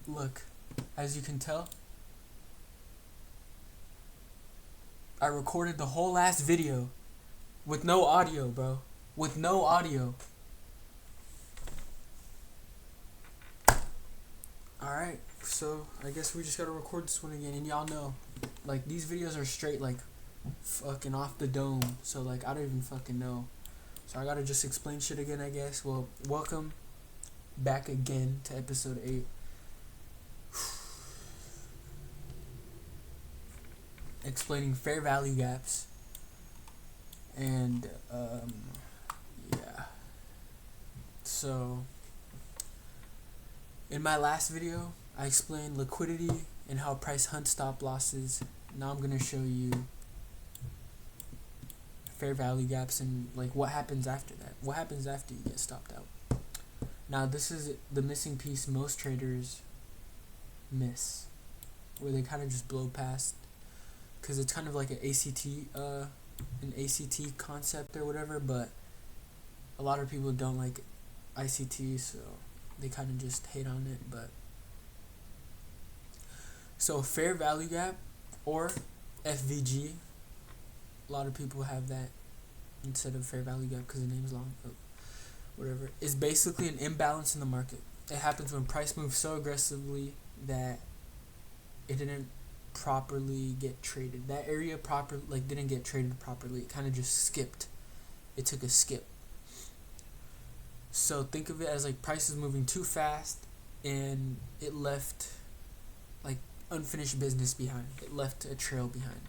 Look, as you can tell, I recorded the whole last video with no audio, bro. With no audio. Alright, so I guess we just gotta record this one again. And y'all know, like, these videos are straight, like, fucking off the dome. So, like, I don't even fucking know. So I gotta just explain shit again, I guess. Well, welcome back again to episode 8. Explaining fair value gaps. And, yeah. So, in my last video, I explained liquidity and how price hunts stop losses. Now I'm gonna show you fair value gaps and like what happens after that. What happens after you get stopped out? Now this is the missing piece most traders miss, where they kind of just blow past, because it's kind of like an ACT concept or whatever, but a lot of people don't like ICT, so they kind of just hate on it. But so fair value gap, or FVG, a lot of people have that instead of fair value gap because the name's long, but whatever, is basically an imbalance in the market. It happens when price moves so aggressively that it didn't properly get traded. That area didn't get traded properly. It kind of just skipped. It took a skip. So think of it as like price is moving too fast and it left like unfinished business behind. It left a trail behind.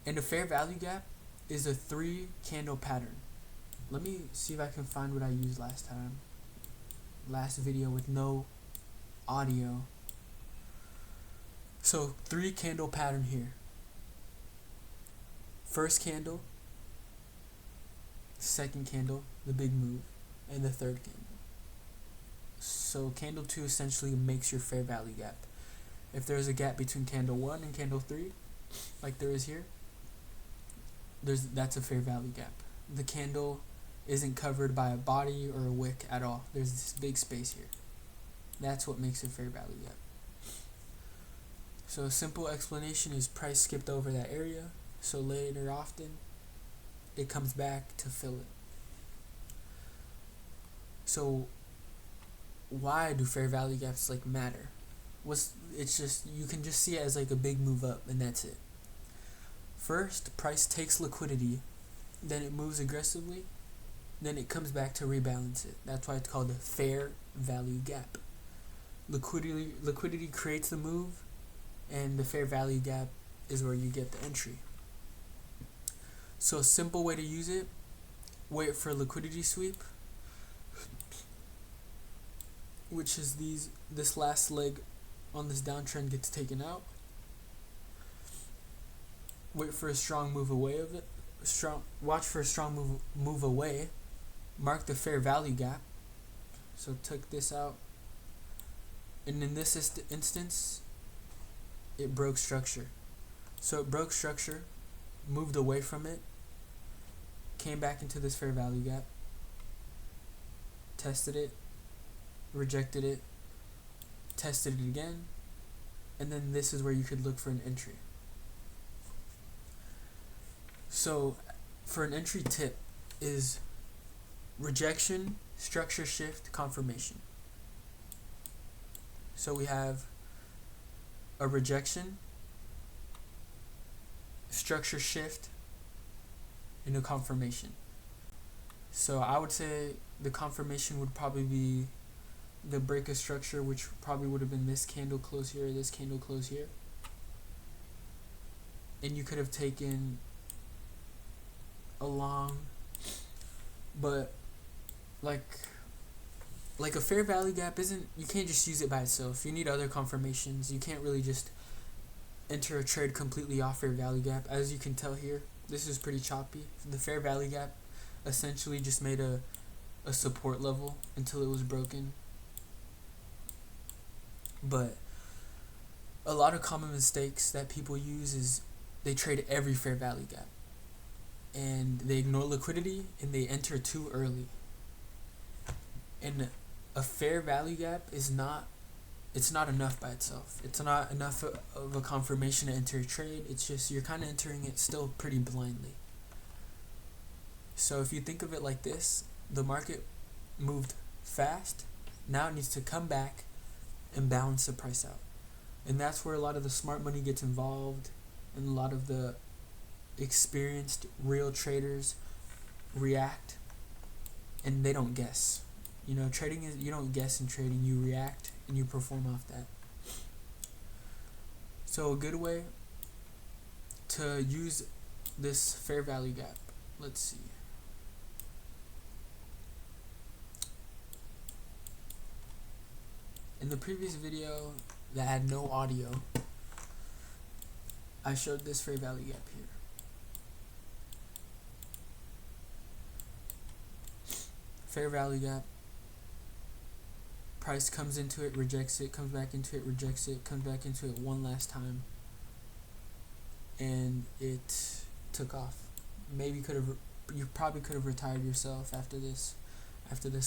And a fair value gap is a 3 candle pattern. Let me see if I can find what I used last time. Last video with no audio. So 3 candle pattern here. First candle, second candle, the big move, and the third candle. So candle 2 essentially makes your fair value gap. If there's a gap between candle 1 and candle 3, like there is here, that's a fair value gap. The candle isn't covered by a body or a wick at all. There's this big space here. That's what makes a fair value gap. So a simple explanation is price skipped over that area, so later often it comes back to fill it. So why do fair value gaps like matter? It's just, you can just see it as like a big move up and that's it. First, price takes liquidity, then it moves aggressively, then it comes back to rebalance it. That's why it's called a fair value gap. Liquidity creates the move, and the fair value gap is where you get the entry. So a simple way to use it: wait for a liquidity sweep, which is this last leg on this downtrend gets taken out. Wait for a strong move away of it. Watch for a strong move away. Mark the fair value gap. So took this out, and in this instance, it broke structure. So it broke structure, moved away from it, came back into this fair value gap, tested it, rejected it, tested it again, and then this is where you could look for an entry. So for an entry tip is rejection, structure shift, confirmation. So we have a rejection, structure shift, and a confirmation. So I would say the confirmation would probably be the break of structure, which probably would have been this candle close here, this candle close here. And you could have taken a long, but like a fair value gap isn't, you can't just use it by itself. You need other confirmations. You can't really just enter a trade completely off fair value gap. As you can tell here, this is pretty choppy. The fair value gap essentially just made a support level until it was broken. But a lot of common mistakes that people use is they trade every fair value gap, and they ignore liquidity and they enter too early. And a fair value gap is not it's not enough by itself. It's not enough of a confirmation to enter a trade. It's just you're kind of entering it still pretty blindly. So if you think of it like this, the market moved fast. Now it needs to come back and balance the price out. And that's where a lot of the smart money gets involved, and a lot of the experienced real traders react, and they don't guess. You know, trading is, you don't guess in trading, you react and you perform off that. So a good way to use this fair value gap, let's see. In the previous video that had no audio, I showed this fair value gap here. Fair value gap. Price comes into it, rejects it, comes back into it, rejects it, comes back into it one last time, and it took off. Maybe you probably could have retired yourself after this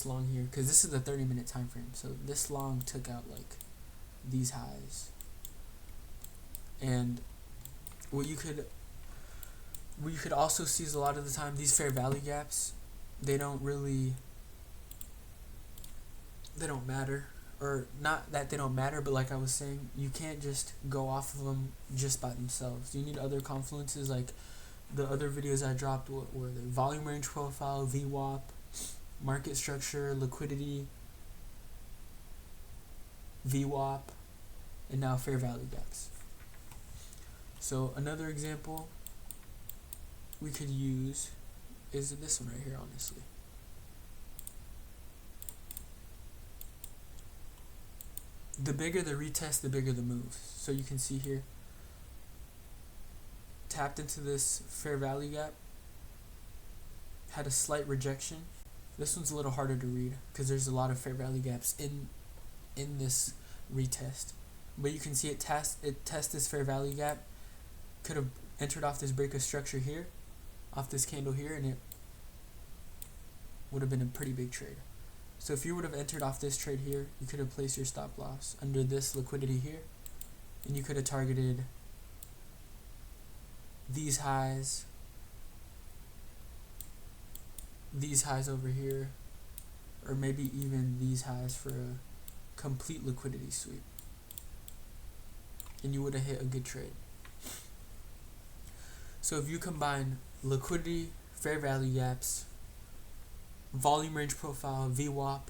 long here, because this is the 30-minute time frame. So this long took out like these highs, and what you could also see is a lot of the time these fair value gaps, they don't matter, or not that they don't matter, but like I was saying, you can't just go off of them just by themselves. You need other confluences, like the other videos I dropped were the volume range profile, VWAP, market structure, liquidity, VWAP, and now fair value gaps. So another example we could use is this one right here, honestly. The bigger the retest, the bigger the move. So you can see here, tapped into this fair value gap, had a slight rejection. This one's a little harder to read because there's a lot of fair value gaps in this retest. But you can see it test this fair value gap, could have entered off this break of structure here, off this candle here, and it would have been a pretty big trade. So if you would have entered off this trade here, you could have placed your stop loss under this liquidity here, and you could have targeted these highs over here, or maybe even these highs for a complete liquidity sweep, and you would have hit a good trade. So if you combine liquidity, fair value gaps, volume range profile, VWAP,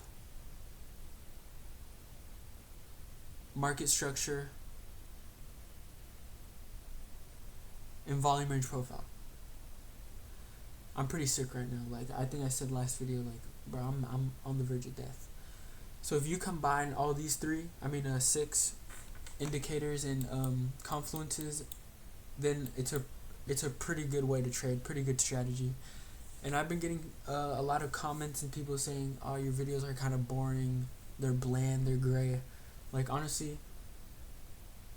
market structure, and volume range profile, I'm pretty sick right now. Like I think I said last video, like bro, I'm on the verge of death. So if you combine all these 6 indicators and confluences, then it's a pretty good way to trade, pretty good strategy. And I've been getting a lot of comments and people saying, oh, your videos are kind of boring, they're bland, they're gray. Like honestly,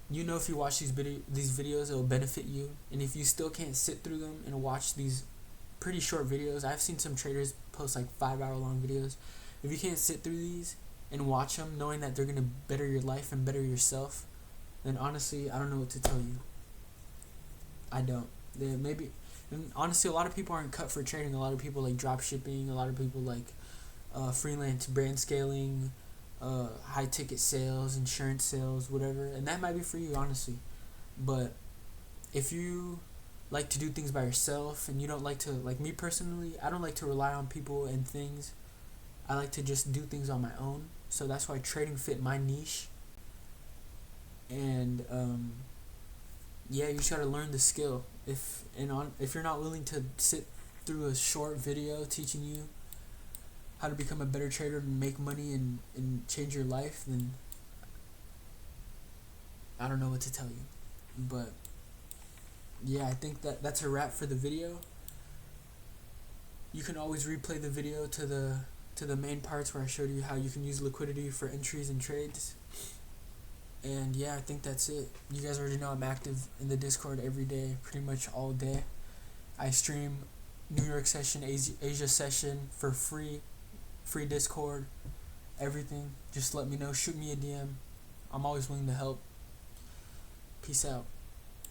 you know, if you watch these videos, it will benefit you. And if you still can't sit through them and watch these pretty short videos, I've seen some traders post like 5-hour long videos. If you can't sit through these and watch them knowing that they're going to better your life and better yourself, then honestly, I don't know what to tell you. I don't. And honestly, a lot of people aren't cut for trading. A lot of people like drop shipping. A lot of people like freelance brand scaling, high ticket sales, insurance sales, whatever. And that might be for you, honestly. But if you like to do things by yourself and you don't like to, like me personally, I don't like to rely on people and things. I like to just do things on my own. So that's why trading fit my niche. And yeah, you just gotta learn the skill. If you're not willing to sit through a short video teaching you how to become a better trader and make money and change your life, then I don't know what to tell you. But yeah, I think that's a wrap for the video. You can always replay the video to the main parts where I showed you how you can use liquidity for entries and trades. And yeah, I think that's it. You guys already know I'm active in the Discord every day, pretty much all day. I stream New York session, Asia session for free Discord, everything. Just let me know, shoot me a DM I'm always willing to help. Peace out.